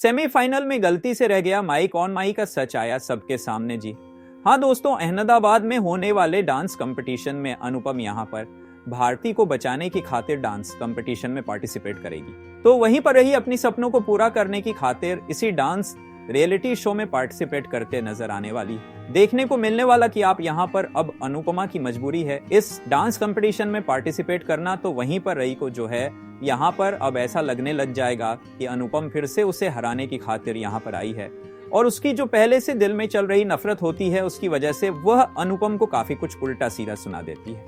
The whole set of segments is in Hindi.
सेमीफाइनल में गलती से रह गया माइक ऑन माइक का सच आया सबके सामने जी। हाँ दोस्तों, अहमदाबाद में होने वाले डांस कंपटीशन में अनुपम यहाँ पर भारती को बचाने की खातिर डांस कंपटीशन में पार्टिसिपेट करेगी। तो वहीं पर रही अपनी सपनों को पूरा करने की खातिर इसी डांस रियलिटी शो में पार्टिसिपेट करते नजर आने वाली। देखने को मिलने वाला कि आप यहाँ पर अब अनुपमा की मजबूरी है इस डांस कंपटीशन में पार्टिसिपेट करना, तो वहीं पर रही को जो है यहाँ पर अब ऐसा लगने लग जाएगा कि अनुपम फिर से उसे हराने की खातिर यहाँ पर आई है और उसकी जो पहले से दिल में चल रही नफरत होती है उसकी वजह से वह अनुपम को काफी कुछ उल्टा सीधा सुना देती है,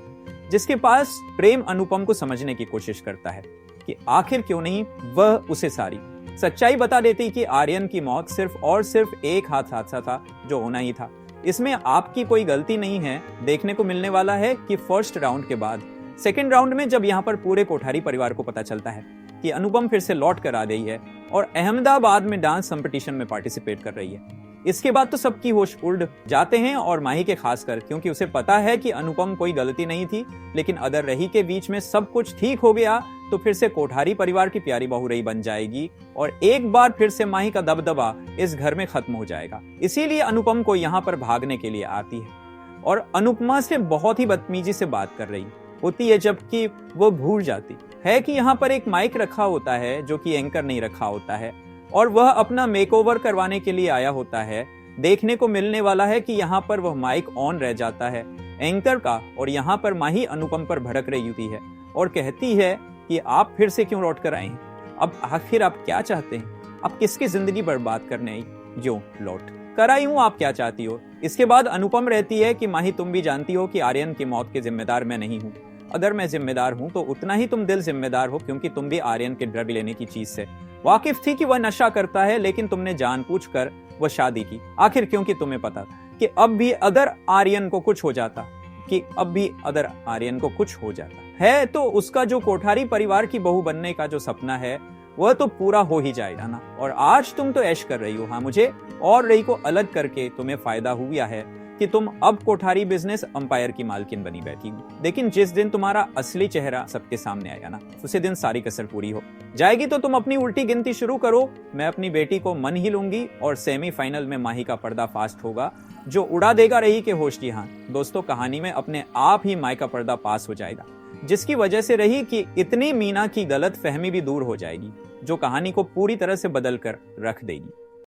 जिसके पास प्रेम अनुपम को समझने की कोशिश करता है कि आखिर क्यों नहीं वह उसे सारी सच्चाई बता देती कि आर्यन की मौत सिर्फ और सिर्फ एक हादसा था जो होना ही था। इसमें आपकी कोई गलती नहीं है। देखने को मिलने वाला है कि फर्स्ट राउंड के बाद सेकेंड राउंड में जब यहाँ पर पूरे कोठारी परिवार को पता चलता है कि अनुपम फिर से लौट कर आ गई है और अहमदाबाद में डांस कंपटीशन में पार्टिसिपेट कर रही है, इसके बाद तो सबकी होश उड़ जाते हैं और माही के खासकर, क्योंकि उसे पता है कि अनुपम कोई गलती नहीं थी। लेकिन अगर रही के बीच में सब कुछ ठीक हो गया तो फिर से कोठारी परिवार की प्यारी बहू रही बन जाएगी और एक बार फिर से माही का दबदबा इस घर में खत्म हो जाएगा। इसीलिए अनुपम को यहाँ पर भागने के लिए आती है और अनुपमा से बहुत ही बदतमीजी से बात कर रही होती है, जबकि वो भूल जाती है कि यहाँ पर एक माइक रखा होता है जो कि एंकर नहीं रखा होता है और वह अपना मेकओवर करवाने के लिए आया होता है। देखने को मिलने वाला है कि यहाँ पर वह माइक ऑन रह जाता है एंकर का और यहाँ पर माही अनुपम पर भड़क रही होती है और कहती है कि आप फिर से क्यों लौट कर आए हैं, अब आखिर आप क्या चाहते हैं, आप किसकी जिंदगी बर्बाद करने आई, जो लौट कर आई हूं, आप क्या चाहती हो। इसके बाद अनुपम रहती है कि माही तुम भी जानती हो कि आर्यन की मौत के जिम्मेदार मैं नहीं हूँ, अगर मैं जिम्मेदार हूं तो उतना ही तुम दिल जिम्मेदार हो, क्योंकि तुम भी आर्यन के ड्रग लेने की चीज से वाकिफ थी कि वह नशा करता है, लेकिन तुमने जानबूझकर वह शादी की। आखिर क्योंकि तुम्हें पता था कि अब भी अगर आर्यन को कुछ हो जाता है तो उसका जो कोठारी परिवार की बहू बनने का जो सपना है वह तो पूरा हो ही जाएगा ना। और आज तुम तो ऐश कर रही हो। हाँ, मुझे और रही को अलग करके तुम्हें फायदा हुआ है कि तुम अब कोठारी बिजनेस अंपायर की मालकिन बनी बैठी हो। लेकिन जिस दिन तुम्हारा असली चेहरा सबके सामने आएगा ना, उसी दिन सारी कसर पूरी हो जाएगी। तो तुम अपनी उल्टी गिनती शुरू करो, मैं अपनी बेटी को मन ही लूंगी और सेमीफाइनल में माही का पर्दा फास्ट होगा जो उड़ा देगा रही के होश। हाँ दोस्तों, कहानी में अपने आप ही माही का पर्दा पास हो जाएगा, जिसकी वजह से रही कि इतनी मीना की गलत फहमी भी दूर हो जाएगी जो कहानी को पूरी तरह से बदल कर रख देगी।